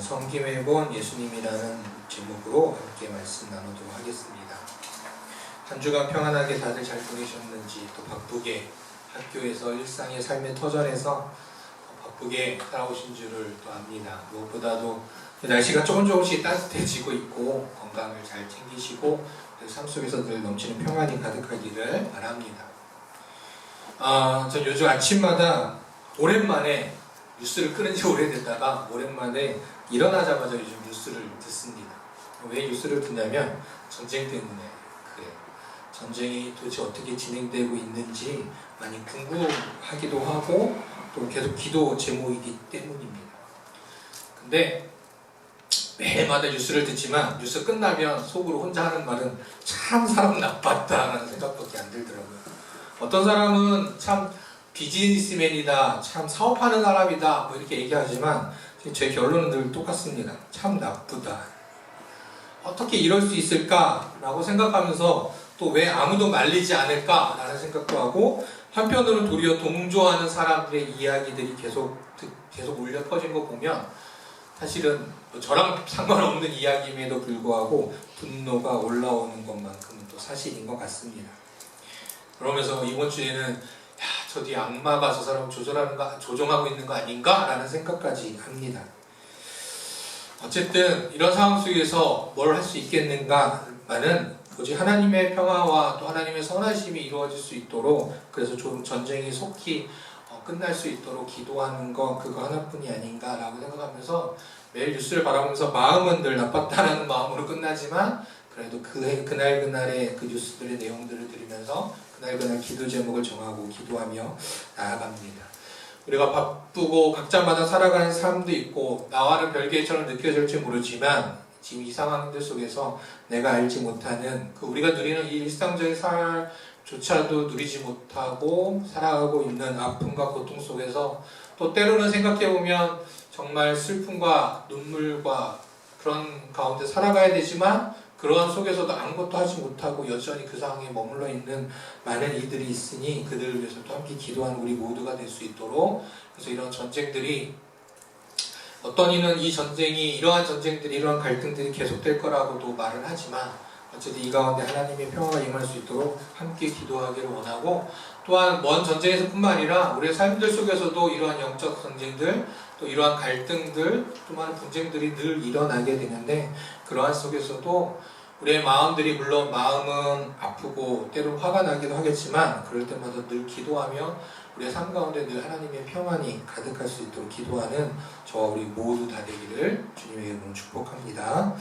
섬김해 본 예수님이라는 제목으로 함께 말씀 나누도록 하겠습니다. 한 주간 평안하게 다들 잘 보내셨는지, 또 바쁘게 학교에서 일상의 삶의 터전에서 바쁘게 살아오신 줄을 또 압니다. 무엇보다도 날씨가 조금씩 따뜻해지고 있고 건강을 잘 챙기시고 삶 속에서 늘 넘치는 평안이 가득하기를 바랍니다. 전 요즘 아침마다 오랜만에 뉴스를 끄는 지 오래됐다가 오랜만에 일어나자마자 요즘 뉴스를 듣습니다. 왜 뉴스를 듣냐면 전쟁 때문에 그래요. 전쟁이 도대체 어떻게 진행되고 있는지 많이 궁금하기도 하고 또 계속 기도 제목이기 때문입니다. 근데 매일마다 뉴스를 듣지만 뉴스 끝나면 속으로 혼자 하는 말은 참 사람 나빴다라는 생각밖에 안 들더라고요. 어떤 사람은 참 비즈니스맨이다, 참 사업하는 사람이다 뭐 이렇게 얘기하지만 제 결론은 늘 똑같습니다. 참 나쁘다. 어떻게 이럴 수 있을까라고 생각하면서 또 왜 아무도 말리지 않을까라는 생각도 하고, 한편으로는 도리어 동조하는 사람들의 이야기들이 계속 울려 퍼진 거 보면 사실은 저랑 상관없는 이야기임에도 불구하고 분노가 올라오는 것만큼은 또 사실인 것 같습니다. 그러면서 이번 주에는 저 뒤에 악마가 저 사람을 조종하고 있는 거 아닌가? 라는 생각까지 합니다. 어쨌든 이런 상황 속에서 뭘 할 수 있겠는가는 오직 하나님의 평화와 또 하나님의 선하심이 이루어질 수 있도록, 그래서 좀 전쟁이 속히 끝날 수 있도록 기도하는 거, 그거 하나뿐이 아닌가라고 생각하면서 매일 뉴스를 바라보면서 마음은 늘 나빴다라는 마음으로 끝나지만 그래도 그날의 그 뉴스들의 내용들을 들으면서 그날 기도 제목을 정하고 기도하며 나아갑니다. 우리가 바쁘고 각자마다 살아가는 삶도 있고 나와는 별개처럼 느껴질지 모르지만 지금 이 상황들 속에서 내가 알지 못하는 우리가 누리는 이 일상적인 삶조차도 누리지 못하고 살아가고 있는 아픔과 고통 속에서 또 때로는 생각해보면 정말 슬픔과 눈물과 그런 가운데 살아가야 되지만 그러한 속에서도 아무것도 하지 못하고 여전히 그 상황에 머물러 있는 많은 이들이 있으니 그들을 위해서 또 함께 기도하는 우리 모두가 될 수 있도록, 그래서 이런 전쟁들이 어떤 이는 이러한 전쟁들이, 이러한 갈등들이 계속될 거라고도 말을 하지만 어쨌든 이 가운데 하나님의 평화가 임할 수 있도록 함께 기도하기를 원하고, 또한 먼 전쟁에서 뿐만 아니라 우리의 삶들 속에서도 이러한 영적 전쟁들, 또 이러한 갈등들, 또 많은 분쟁들이 늘 일어나게 되는데 그러한 속에서도 우리의 마음들이, 물론 마음은 아프고 때로 화가 나기도 하겠지만 그럴 때마다 늘 기도하며 우리의 삶 가운데 늘 하나님의 평안이 가득할 수 있도록 기도하는 저와 우리 모두 다 되기를 주님의 이름으로 축복합니다.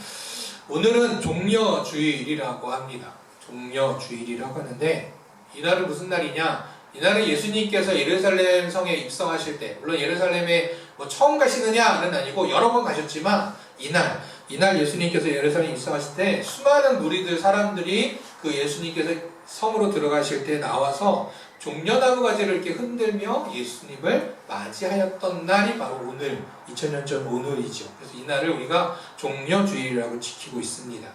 오늘은 종려주일이라고 합니다. 종려주일이라고 하는데 이날은 무슨 날이냐? 이날은 예수님께서 예루살렘 성에 입성하실 때, 물론 예루살렘에 처음 가시느냐는 아니고 여러 번 가셨지만 이날 예수님께서 예루살렘에 입성하실 때 수많은 무리들, 사람들이 그 예수님께서 성으로 들어가실 때 나와서 종려나무 가지를 이렇게 흔들며 예수님을 맞이하였던 날이 바로 오늘, 2000년 전 오늘이죠. 그래서 이날을 우리가 종려주일이라고 지키고 있습니다.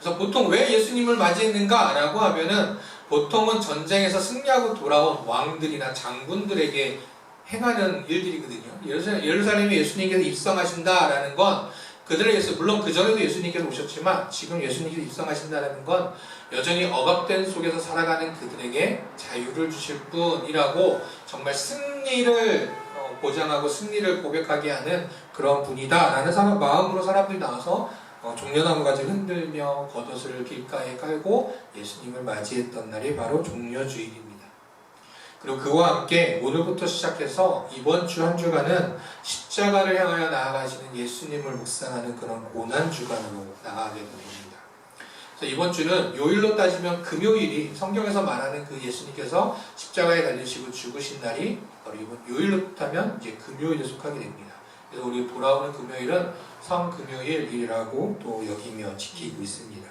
그래서 보통 왜 예수님을 맞이했는가라고 하면은 보통은 전쟁에서 승리하고 돌아온 왕들이나 장군들에게 행하는 일들이거든요. 예루살렘에 예수님께서 입성하신다라는 건 그들에 의해서, 물론 그 전에도 예수님께서 오셨지만 지금 예수님께서 입성하신다라는 건 여전히 억압된 속에서 살아가는 그들에게 자유를 주실 뿐이라고, 정말 승리를 보장하고 승리를 고백하게 하는 그런 분이다라는 마음으로 사람들이 나와서 종려나무 가지를 흔들며 겉옷을 길가에 깔고 예수님을 맞이했던 날이 바로 종려주일입니다. 그리고 그와 함께 오늘부터 시작해서 이번 주 한 주간은 십자가를 향하여 나아가시는 예수님을 묵상하는 그런 고난주간으로 나아가게 됩니다. 그래서 이번 주는 요일로 따지면 금요일이, 성경에서 말하는 그 예수님께서 십자가에 달리시고 죽으신 날이 바로 이번 요일로 따면 이제 금요일에 속하게 됩니다. 그래서 우리 돌아오는 금요일은 성금요일이라고 또 여기며 지키고 있습니다.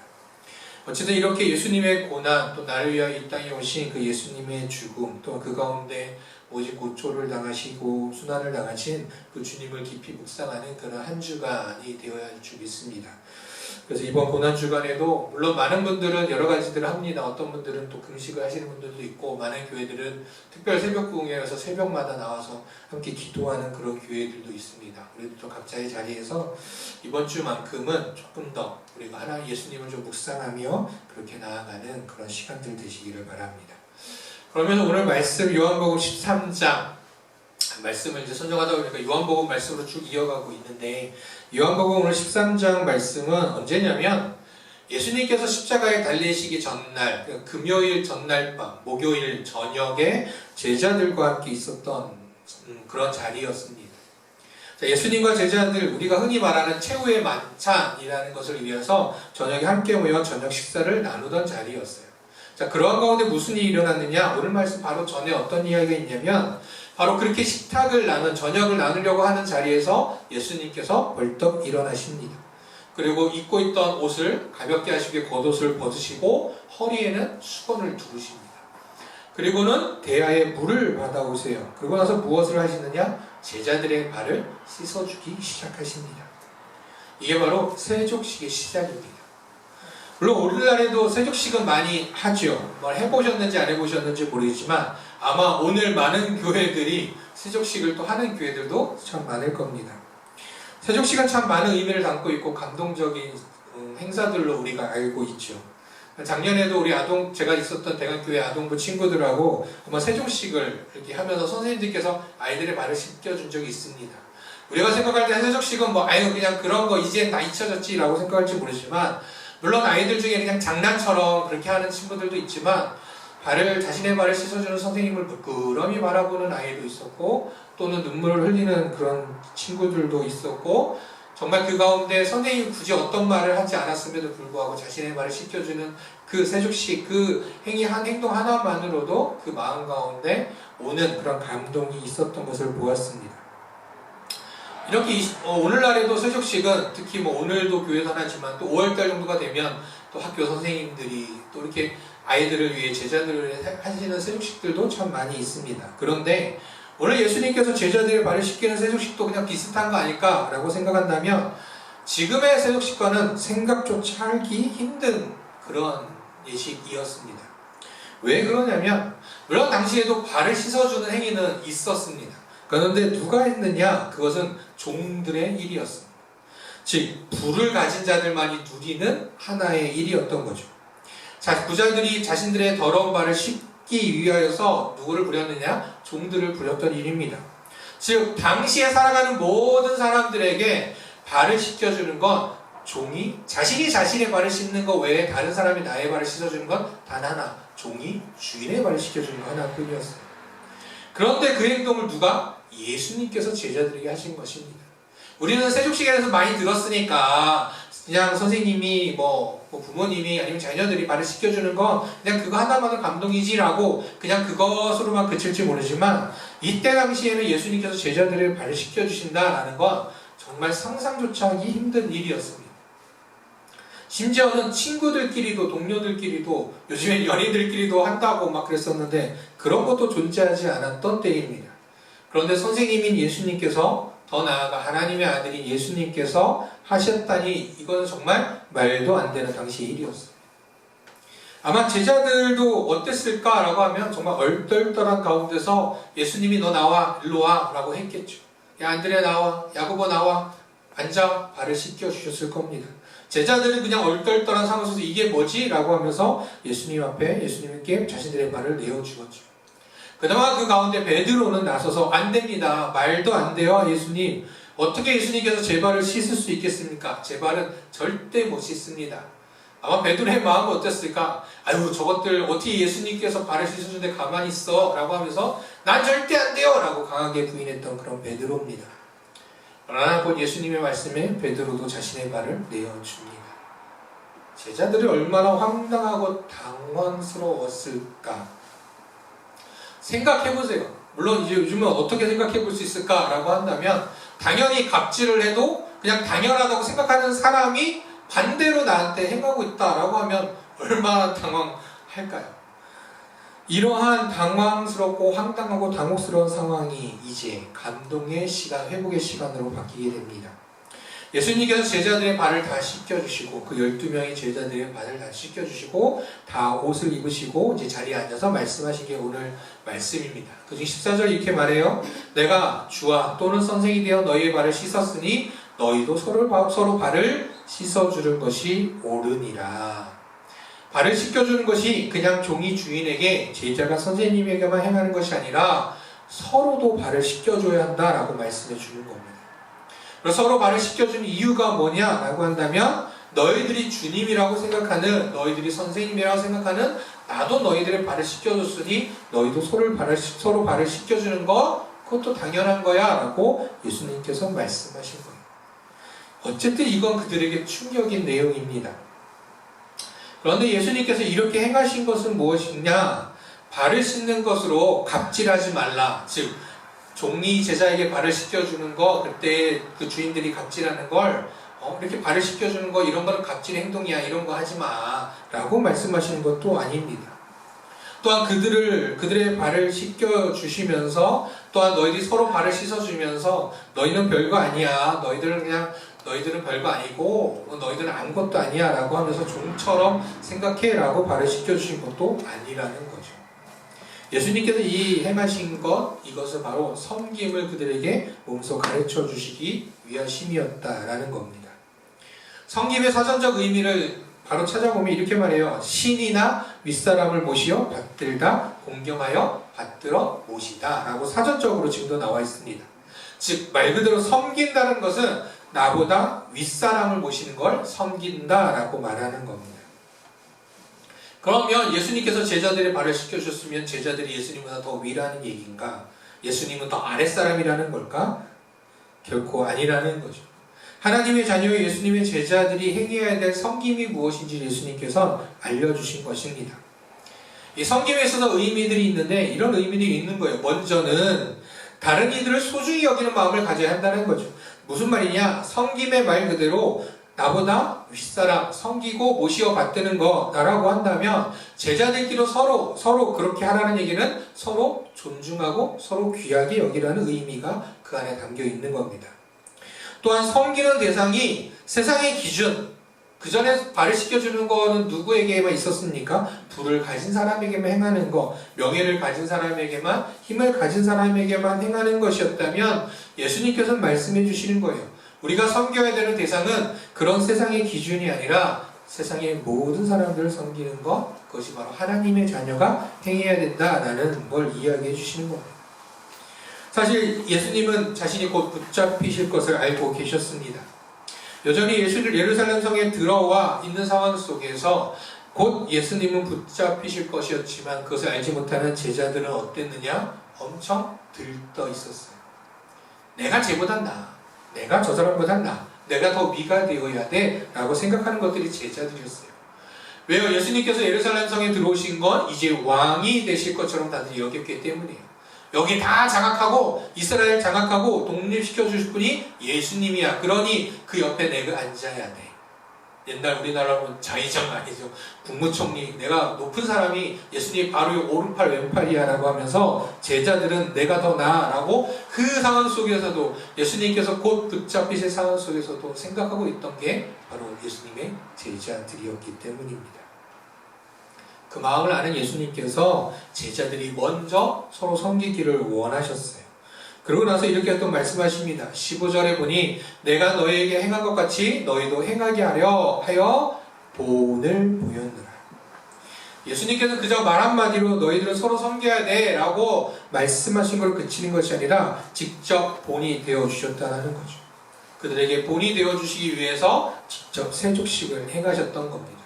어쨌든 이렇게 예수님의 고난, 또 나를 위하여 이 땅에 오신 그 예수님의 죽음, 또 그 가운데 오직 고초를 당하시고 순환을 당하신 그 주님을 깊이 묵상하는 그런 한 주간이 되어야 할 줄 믿습니다. 그래서 이번 고난 주간에도 물론 많은 분들은 여러 가지들을 합니다. 어떤 분들은 또 금식을 하시는 분들도 있고, 많은 교회들은 특별 새벽 부흥회여서 새벽마다 나와서 함께 기도하는 그런 교회들도 있습니다. 우리도 또 각자의 자리에서 이번 주만큼은 조금 더 우리가 하나님 예수님을 좀 묵상하며 그렇게 나아가는 그런 시간들 되시기를 바랍니다. 그러면서 오늘 말씀 요한복음 13장 말씀을 이제 선정하다 보니까 요한복음 말씀으로 쭉 이어가고 있는데, 요한복음 오늘 13장 말씀은 언제냐면 예수님께서 십자가에 달리시기 전날, 금요일 전날 밤, 목요일 저녁에 제자들과 함께 있었던 그런 자리였습니다. 자, 예수님과 제자들, 우리가 흔히 말하는 최후의 만찬이라는 것을 위해서 저녁에 함께 모여 저녁 식사를 나누던 자리였어요. 자, 그러한 가운데 무슨 일이 일어났느냐? 오늘 말씀 바로 전에 어떤 이야기가 있냐면, 바로 그렇게 식탁을 저녁을 나누려고 하는 자리에서 예수님께서 벌떡 일어나십니다. 그리고 입고 있던 옷을 가볍게 하시게 겉옷을 벗으시고 허리에는 수건을 두르십니다. 그리고는 대야에 물을 받아오세요. 그리고 나서 무엇을 하시느냐? 제자들의 발을 씻어주기 시작하십니다. 이게 바로 세족식의 시작입니다. 물론 오늘날에도 세족식은 많이 하죠. 뭘 해보셨는지 안 해보셨는지 모르겠지만 아마 오늘 많은 교회들이 세족식을 또 하는 교회들도 참 많을 겁니다. 세족식은 참 많은 의미를 담고 있고 감동적인 행사들로 우리가 알고 있죠. 작년에도 제가 있었던 대관교회 아동부 친구들하고 한번 세족식을 이렇게 하면서 선생님들께서 아이들의 발을 씻겨준 적이 있습니다. 우리가 생각할 때 세족식은 그냥 그런 거 이제 다 잊혀졌지 라고 생각할지 모르지만, 물론 아이들 중에 그냥 장난처럼 그렇게 하는 친구들도 있지만, 자신의 발을 씻어주는 선생님을 부끄러움이 바라보는 아이도 있었고, 또는 눈물을 흘리는 그런 친구들도 있었고, 정말 그 가운데 선생님이 굳이 어떤 말을 하지 않았음에도 불구하고 자신의 발을 씻겨주는 그 세족식, 그 행동 하나만으로도 그 마음 가운데 오는 그런 감동이 있었던 것을 보았습니다. 이렇게 오늘날에도 세족식은 특히 오늘도 교회에서 하지만 또 5월달 정도가 되면 또 학교 선생님들이 또 이렇게 아이들을 위해 제자들을 위해 하시는 세족식들도 참 많이 있습니다. 그런데 오늘 예수님께서 제자들의 발을 씻기는 세족식도 그냥 비슷한 거 아닐까라고 생각한다면, 지금의 세족식과는 생각조차 하기 힘든 그런 예식이었습니다. 왜 그러냐면, 물론 당시에도 발을 씻어주는 행위는 있었습니다. 그런데 누가 했느냐? 그것은 종들의 일이었습니다. 즉, 부를 가진 자들만이 누리는 하나의 일이었던 거죠. 부자들이 자신들의 더러운 발을 씻기 위하여서 누구를 부렸느냐? 종들을 부렸던 일입니다. 즉, 당시에 살아가는 모든 사람들에게 발을 씻겨주는 건 자신이 자신의 발을 씻는 것 외에 다른 사람이 나의 발을 씻어주는 건 단 하나, 종이 주인의 발을 씻겨주는 것 하나뿐이었어요. 그런데 그 행동을 누가? 예수님께서 제자들에게 하신 것입니다. 우리는 세족식에서 많이 들었으니까 그냥 선생님이 부모님이 아니면 자녀들이 발을 씻겨주는 건 그냥 그거 하나만은 감동이지라고 그냥 그것으로만 그칠지 모르지만, 이때 당시에는 예수님께서 제자들의 발을 씻겨주신다라는 건 정말 상상조차 하기 힘든 일이었습니다. 심지어는 친구들끼리도, 동료들끼리도, 요즘엔 연인들끼리도 한다고 막 그랬었는데 그런 것도 존재하지 않았던 때입니다. 그런데 선생님인 예수님께서, 더 나아가 하나님의 아들인 예수님께서 하셨다니, 이건 정말 말도 안 되는 당시의 일이었어요. 아마 제자들도 어땠을까라고 하면 정말 얼떨떨한 가운데서 예수님이 너 나와, 일로 와 라고 했겠죠. 야, 안드레 나와, 야고보 나와, 앉아, 발을 씻겨주셨을 겁니다. 제자들은 그냥 얼떨떨한 상황에서 이게 뭐지? 라고 하면서 예수님 앞에 예수님께 자신들의 발을 내어주었죠. 그나마 그 가운데 베드로는 나서서 안 됩니다. 말도 안 돼요, 예수님. 어떻게 예수님께서 제 발을 씻을 수 있겠습니까? 제 발은 절대 못 씻습니다. 아마 베드로의 마음은 어땠을까? 아유, 저것들 어떻게 예수님께서 발을 씻어주는데 가만히 있어? 라고 하면서 난 절대 안 돼요! 라고 강하게 부인했던 그런 베드로입니다. 그러나 곧 예수님의 말씀에 베드로도 자신의 발을 내어줍니다. 제자들이 얼마나 황당하고 당황스러웠을까? 생각해보세요. 물론 이제 요즘은 어떻게 생각해볼 수 있을까라고 한다면, 당연히 갑질을 해도 그냥 당연하다고 생각하는 사람이 반대로 나한테 행하고 있다라고 하면 얼마나 당황할까요? 이러한 당황스럽고 황당하고 당혹스러운 상황이 이제 감동의 시간, 회복의 시간으로 바뀌게 됩니다. 예수님께서 제자들의 발을 다 씻겨주시고 그 12명의 제자들의 발을 다 씻겨주시고 다 옷을 입으시고 이제 자리에 앉아서 말씀하신 게 오늘 말씀입니다. 그중 14절 이렇게 말해요. 내가 주와 또는 선생이 되어 너희의 발을 씻었으니 너희도 서로 발을 씻어주는 것이 옳으니라. 발을 씻겨주는 것이 그냥 종이 주인에게 제자가 선생님에게만 행하는 것이 아니라 서로도 발을 씻겨줘야 한다라고 말씀해 주는 겁니다. 그래서 서로 발을 씻겨주는 이유가 뭐냐라고 한다면 너희들이 주님이라고 생각하는, 너희들이 선생님이라고 생각하는 나도 너희들의 발을 씻겨줬으니 너희도 서로 발을 씻겨주는 거 그것도 당연한 거야 라고 예수님께서 말씀하신 거예요. 어쨌든 이건 그들에게 충격인 내용입니다. 그런데 예수님께서 이렇게 행하신 것은 무엇이냐? 발을 씻는 것으로 갑질하지 말라. 즉 종이 제자에게 발을 씻겨주는 거, 그때 그 주인들이 갑질하는 걸 이렇게 발을 씻겨주는 거, 이런 거는 갑질 행동이야, 이런 거 하지 마 라고 말씀하시는 것도 아닙니다. 또한 그들의 발을 씻겨주시면서 또한 너희들이 서로 발을 씻어주면서 너희는 별거 아니야, 너희들은 별거 아니고 너희들은 아무것도 아니야 라고 하면서 종처럼 생각해 라고 발을 씻겨주신 것도 아니라는 거죠. 예수님께서 이 행하신 이것은 바로 섬김을 그들에게 몸소 가르쳐 주시기 위하심이었다라는 겁니다. 섬김의 사전적 의미를 바로 찾아보면 이렇게 말해요. 신이나 윗사람을 모시어 받들다 공경하여 받들어 모시다 라고 사전적으로 지금도 나와 있습니다. 즉 말 그대로 섬긴다는 것은 나보다 윗사람을 모시는 걸 섬긴다 라고 말하는 겁니다. 그러면 예수님께서 제자들의 발을 씻겨주셨으면 제자들이 예수님보다 더 위라는 얘기인가? 예수님은 더 아랫사람이라는 걸까? 결코 아니라는 거죠. 하나님의 자녀의 예수님의 제자들이 행해야 될 섬김이 무엇인지 예수님께서 알려주신 것입니다. 이 섬김에 있어서 의미들이 있는데 이런 의미들이 있는 거예요. 먼저는 다른 이들을 소중히 여기는 마음을 가져야 한다는 거죠. 무슨 말이냐? 섬김의 말 그대로 나보다 윗사람 섬기고 모시어 받드는 거라고 한다면 제자들끼리 서로 그렇게 하라는 얘기는 서로 존중하고 서로 귀하게 여기라는 의미가 그 안에 담겨 있는 겁니다. 또한 섬기는 대상이 세상의 기준, 그 전에 발을 씻겨주는 거는 누구에게만 있었습니까? 부를 가진 사람에게만 행하는 거, 명예를 가진 사람에게만, 힘을 가진 사람에게만 행하는 것이었다면 예수님께서는 말씀해 주시는 거예요. 우리가 섬겨야 되는 대상은 그런 세상의 기준이 아니라 세상의 모든 사람들을 섬기는 것, 그것이 바로 하나님의 자녀가 행해야 된다라는 걸 이야기해 주시는 겁니다. 사실 예수님은 자신이 곧 붙잡히실 것을 알고 계셨습니다. 여전히 예루살렘 성에 들어와 있는 상황 속에서 곧 예수님은 붙잡히실 것이었지만 그것을 알지 못하는 제자들은 어땠느냐? 엄청 들떠 있었어요. 내가 쟤보단 나아. 내가 저 사람보단 나아. 내가 더 위가 되어야 돼 라고 생각하는 것들이 제자들이었어요. 왜요? 예수님께서 예루살렘 성에 들어오신 건 이제 왕이 되실 것처럼 다들 여겼기 때문이에요. 여기 다 장악하고 이스라엘 장악하고 독립시켜 주실 분이 예수님이야. 그러니 그 옆에 내가 앉아야 돼. 옛날 우리나라로 자의정 아니죠. 국무총리, 내가 높은 사람이 예수님 바로 오른팔 왼팔이야 라고 하면서 제자들은 내가 더 나아 라고 그 상황 속에서도 예수님께서 곧 붙잡히실 상황 속에서도 생각하고 있던 게 바로 예수님의 제자들이었기 때문입니다. 그 마음을 아는 예수님께서 제자들이 먼저 서로 섬기기를 원하셨어요. 그러고 나서 이렇게 또 말씀하십니다. 15절에 보니 내가 너희에게 행한 것 같이 너희도 행하게 하여 본을 보였느라. 예수님께서 그저 말 한마디로 너희들은 서로 섬겨야 돼 라고 말씀하신 걸 그치는 것이 아니라 직접 본이 되어주셨다는 거죠. 그들에게 본이 되어주시기 위해서 직접 세족식을 행하셨던 겁니다.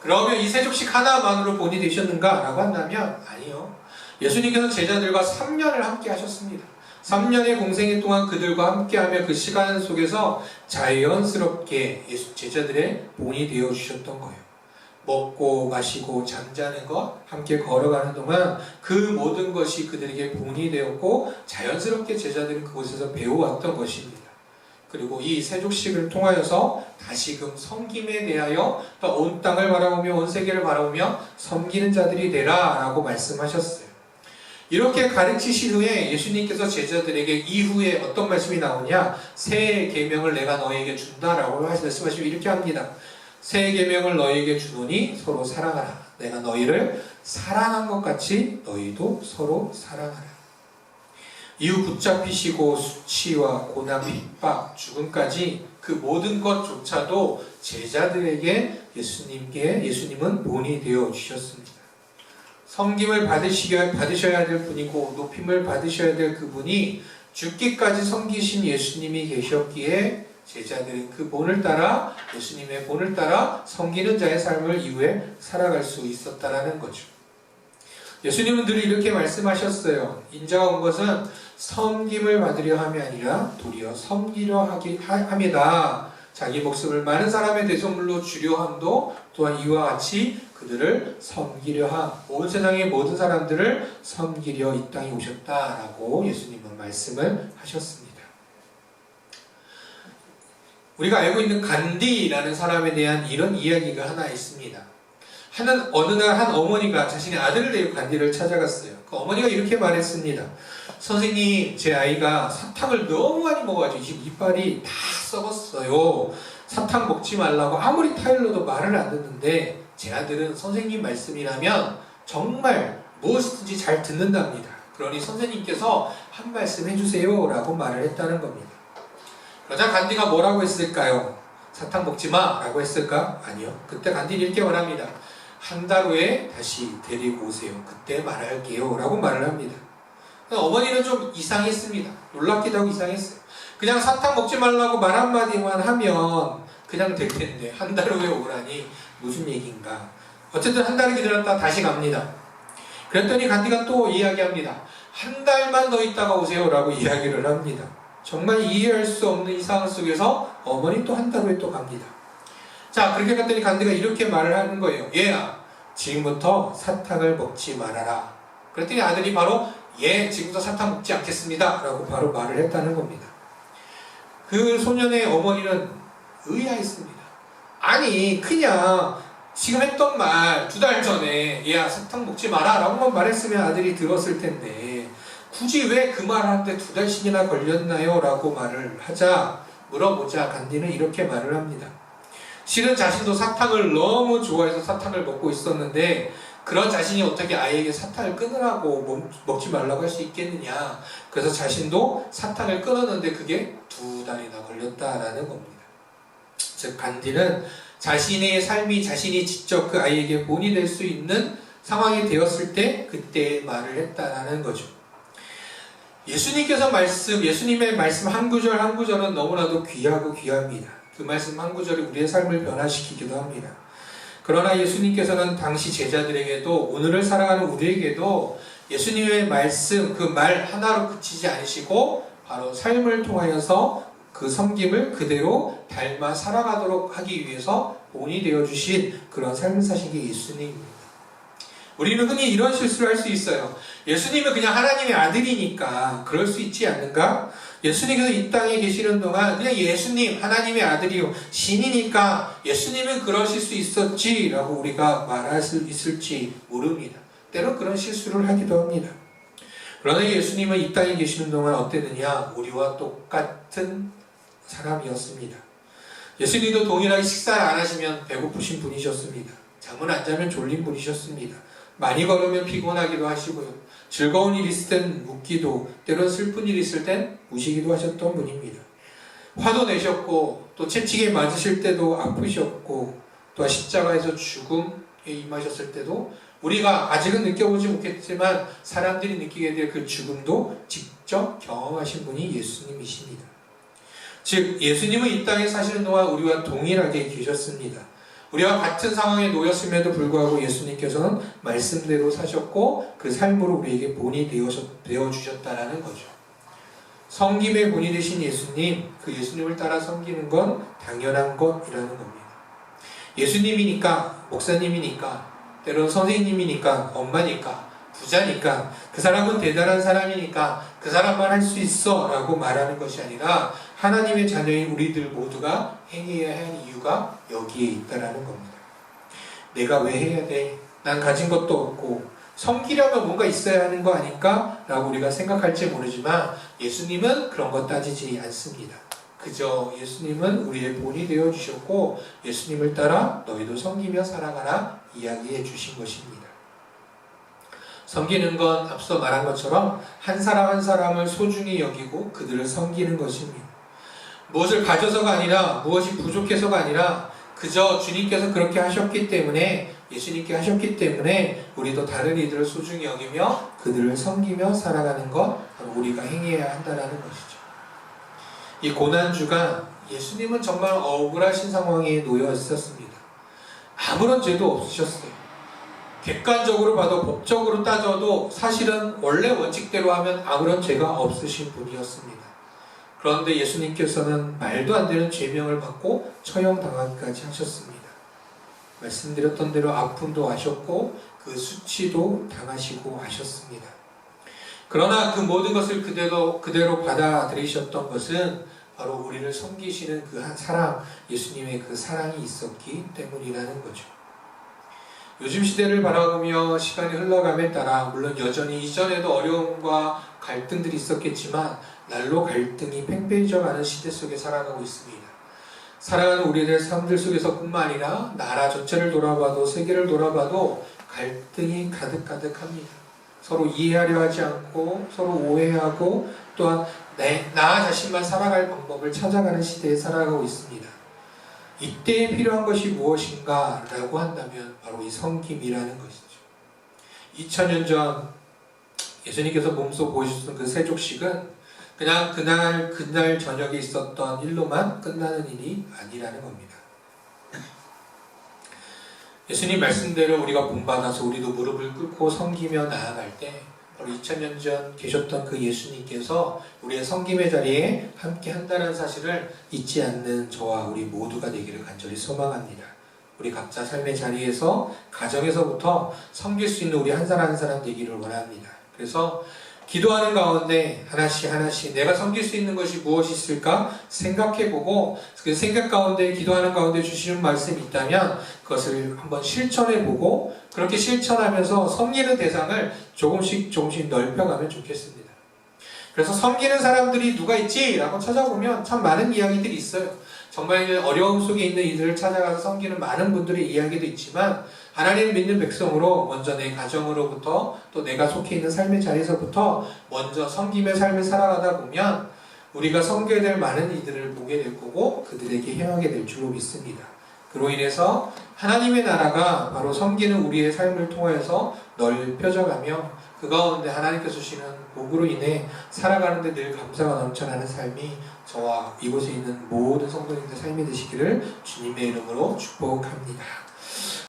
그러면 이 세족식 하나만으로 본이 되셨는가? 라고 한다면 아니요. 예수님께서 제자들과 3년을 함께 하셨습니다. 3년의 공생애 동안 그들과 함께하며 그 시간 속에서 자연스럽게 제자들의 본이 되어주셨던 거예요. 먹고 마시고 잠자는 것, 함께 걸어가는 동안 그 모든 것이 그들에게 본이 되었고 자연스럽게 제자들은 그곳에서 배워왔던 것입니다. 그리고 이 세족식을 통하여서 다시금 섬김에 대하여 또 온 땅을 바라보며 온 세계를 바라보며 섬기는 자들이 되라 라고 말씀하셨어요. 이렇게 가르치신 후에 예수님께서 제자들에게 이후에 어떤 말씀이 나오냐, 새 계명을 내가 너에게 준다라고 말씀하시고 이렇게 합니다. 새 계명을 너에게 주노니 서로 사랑하라. 내가 너희를 사랑한 것 같이 너희도 서로 사랑하라. 이후 붙잡히시고 수치와 고난, 핍박, 죽음까지 그 모든 것조차도 제자들에게 예수님은 본이 되어 주셨습니다. 섬김을 받으셔야 될 분이고 높임을 받으셔야 될 그분이 죽기까지 섬기신 예수님이 계셨기에 제자들은 그 본을 따라, 예수님의 본을 따라 섬기는 자의 삶을 이후에 살아갈 수 있었다라는 거죠. 예수님은 늘 이렇게 말씀하셨어요. 인자가 온 것은 섬김을 받으려 함이 아니라 도리어 섬기려 함이다. 자기 목숨을 많은 사람의 대속물로 주려 함도 또한 이와 같이 그들을 섬기려 함. 온 세상의 모든 사람들을 섬기려 이 땅에 오셨다라고 예수님은 말씀을 하셨습니다. 우리가 알고 있는 간디라는 사람에 대한 이런 이야기가 하나 있습니다. 어느 날 한 어머니가 자신의 아들을 데리고 간디를 찾아갔어요. 그 어머니가 이렇게 말했습니다. 선생님, 제 아이가 사탕을 너무 많이 먹어가지고 지금 이빨이 다 썩었어요. 사탕 먹지 말라고 아무리 타일러도 말을 안 듣는데 제 아들은 선생님 말씀이라면 정말 무엇이든지 잘 듣는답니다. 그러니 선생님께서 한 말씀 해주세요 라고 말을 했다는 겁니다. 그러자 간디가 뭐라고 했을까요? 사탕 먹지 마 라고 했을까? 아니요. 그때 간디는 이렇게 말합니다. 한 달 후에 다시 데리고 오세요. 그때 말할게요 라고 말을 합니다. 어머니는 좀 이상했습니다. 놀랍기도 하고 이상했어요. 그냥 사탕 먹지 말라고 말 한마디만 하면 그냥 될 텐데 한 달 후에 오라니 무슨 얘기인가. 어쨌든 한 달을 기다렸다 다시 갑니다. 그랬더니 간디가 또 이야기합니다. 한 달만 더 있다가 오세요 라고 이야기를 합니다. 정말 이해할 수 없는 이 상황 속에서 어머니 또 한 달 후에 또 갑니다. 자, 그렇게 갔더니 간디가 이렇게 말을 하는 거예요. 얘야, 지금부터 사탕을 먹지 말아라. 그랬더니 아들이 바로 예, 지금부터 사탕 먹지 않겠습니다 라고 바로 말을 했다는 겁니다. 그 소년의 어머니는 의아했습니다. 아니, 그냥 지금 했던 말 2달 전에 얘야 사탕 먹지 마라 라고만 말했으면 아들이 들었을 텐데 굳이 왜 그 말 하는데 2달씩이나 걸렸나요? 라고 말을 하자 물어보자 간디는 이렇게 말을 합니다. 실은 자신도 사탕을 너무 좋아해서 사탕을 먹고 있었는데 그런 자신이 어떻게 아이에게 사탕을 끊으라고 먹지 말라고 할 수 있겠느냐. 그래서 자신도 사탕을 끊었는데 그게 2달이나 걸렸다라는 겁니다. 즉 간디는 자신의 삶이 자신이 직접 그 아이에게 본이 될 수 있는 상황이 되었을 때 그때 말을 했다라는 거죠. 예수님의 말씀 한 구절 한 구절은 너무나도 귀하고 귀합니다. 그 말씀 한 구절이 우리의 삶을 변화시키기도 합니다. 그러나 예수님께서는 당시 제자들에게도 오늘을 살아가는 우리에게도 예수님의 말씀 그 말 하나로 그치지 않으시고 바로 삶을 통하여서 그 섬김을 그대로 닮아 살아가도록 하기 위해서 본이 되어주신 그런 삶을 사신 게 예수님입니다. 우리는 흔히 이런 실수를 할 수 있어요. 예수님은 그냥 하나님의 아들이니까 그럴 수 있지 않는가? 예수님께서 이 땅에 계시는 동안 그냥 예수님 하나님의 아들이요 신이니까 예수님은 그러실 수 있었지 라고 우리가 말할 수 있을지 모릅니다. 때론 그런 실수를 하기도 합니다. 그러나 예수님은 이 땅에 계시는 동안 어땠느냐? 우리와 똑같은 사람이었습니다. 예수님도 동일하게 식사를 안 하시면 배고프신 분이셨습니다. 잠을 안 자면 졸린 분이셨습니다. 많이 걸으면 피곤하기도 하시고요. 즐거운 일 있을 땐 웃기도, 때론 슬픈 일 있을 땐 우시기도 하셨던 분입니다. 화도 내셨고, 또 채찍에 맞으실 때도 아프셨고, 또 십자가에서 죽음에 임하셨을 때도 우리가 아직은 느껴보지 못했지만 사람들이 느끼게 될 그 죽음도 직접 경험하신 분이 예수님이십니다. 즉 예수님은 이 땅에 사시는 동안 우리와 동일하게 계셨습니다. 우리와 같은 상황에 놓였음에도 불구하고 예수님께서는 말씀대로 사셨고 그 삶으로 우리에게 본이 되어주셨다라는 거죠. 섬김의 본이 되신 예수님, 그 예수님을 따라 섬기는 건 당연한 것이라는 겁니다. 예수님이니까, 목사님이니까, 때론 선생님이니까, 엄마니까, 부자니까, 그 사람은 대단한 사람이니까 그 사람만 할 수 있어 라고 말하는 것이 아니라 하나님의 자녀인 우리들 모두가 행해야 할 이유가 여기에 있다라는 겁니다. 내가 왜 해야 돼? 난 가진 것도 없고 섬기려면 뭔가 있어야 하는 거 아닐까? 라고 우리가 생각할지 모르지만 예수님은 그런 것 따지지 않습니다. 그저 예수님은 우리의 본이 되어 주셨고 예수님을 따라 너희도 섬기며 살아가라 이야기해 주신 것입니다. 섬기는 건 앞서 말한 것처럼 한 사람 한 사람을 소중히 여기고 그들을 섬기는 것입니다. 무엇을 가져서가 아니라 무엇이 부족해서가 아니라 그저 주님께서 그렇게 하셨기 때문에 예수님께 하셨기 때문에 우리도 다른 이들을 소중히 여기며 그들을 섬기며 살아가는 것 바로 우리가 행해야 한다는 것이죠. 이 고난주가 예수님은 정말 억울하신 상황에 놓여 있었습니다. 아무런 죄도 없으셨어요. 객관적으로 봐도 법적으로 따져도 사실은 원래 원칙대로 하면 아무런 죄가 없으신 분이었습니다. 그런데 예수님께서는 말도 안 되는 죄명을 받고 처형당하기까지 하셨습니다. 말씀드렸던 대로 아픔도 하셨고 그 수치도 당하시고 하셨습니다. 그러나 그 모든 것을 그대로 받아들이셨던 것은 바로 우리를 섬기시는 그 한 사랑, 예수님의 그 사랑이 있었기 때문이라는 거죠. 요즘 시대를 바라보며 시간이 흘러감에 따라 물론 여전히 이전에도 어려움과 갈등들이 있었겠지만 날로 갈등이 팽팽해져가는 시대 속에 살아가고 있습니다. 살아가는 우리들의 삶들 속에서뿐만 아니라 나라 전체를 돌아봐도 세계를 돌아봐도 갈등이 가득가득합니다. 서로 이해하려 하지 않고 서로 오해하고 또한 나 자신만 살아갈 방법을 찾아가는 시대에 살아가고 있습니다. 이때에 필요한 것이 무엇인가 라고 한다면 바로 이 섬김이라는 것이죠. 2000년 전 예수님께서 몸소 보여주셨던 그 세족식은 그냥 그날 저녁에 있었던 일로만 끝나는 일이 아니라는 겁니다. 예수님 말씀대로 우리가 본받아서 우리도 무릎을 꿇고 섬기며 나아갈 때 바로 2000년 전 계셨던 그 예수님께서 우리의 섬김의 자리에 함께 한다는 사실을 잊지 않는 저와 우리 모두가 되기를 간절히 소망합니다. 우리 각자 삶의 자리에서 가정에서부터 섬길 수 있는 우리 한 사람 한 사람 되기를 원합니다. 그래서 기도하는 가운데 하나씩 내가 섬길 수 있는 것이 무엇이 있을까 생각해보고 그 생각 가운데 기도하는 가운데 주시는 말씀이 있다면 그것을 한번 실천해보고 그렇게 실천하면서 섬기는 대상을 조금씩 넓혀가면 좋겠습니다. 그래서 섬기는 사람들이 누가 있지? 라고 찾아보면 참 많은 이야기들이 있어요. 정말 어려움 속에 있는 이들을 찾아가서 섬기는 많은 분들의 이야기도 있지만 하나님을 믿는 백성으로 먼저 내 가정으로부터 또 내가 속해 있는 삶의 자리에서부터 먼저 섬김의 삶을 살아가다 보면 우리가 섬겨야 될 많은 이들을 보게 될 거고 그들에게 행하게 될 줄로 믿습니다. 그로 인해서 하나님의 나라가 바로 섬기는 우리의 삶을 통해서 넓혀져가며 그 가운데 하나님께서 주시는 복으로 인해 살아가는데 늘 감사가 넘쳐나는 삶이 저와 이곳에 있는 모든 성도님들 삶이 되시기를 주님의 이름으로 축복합니다.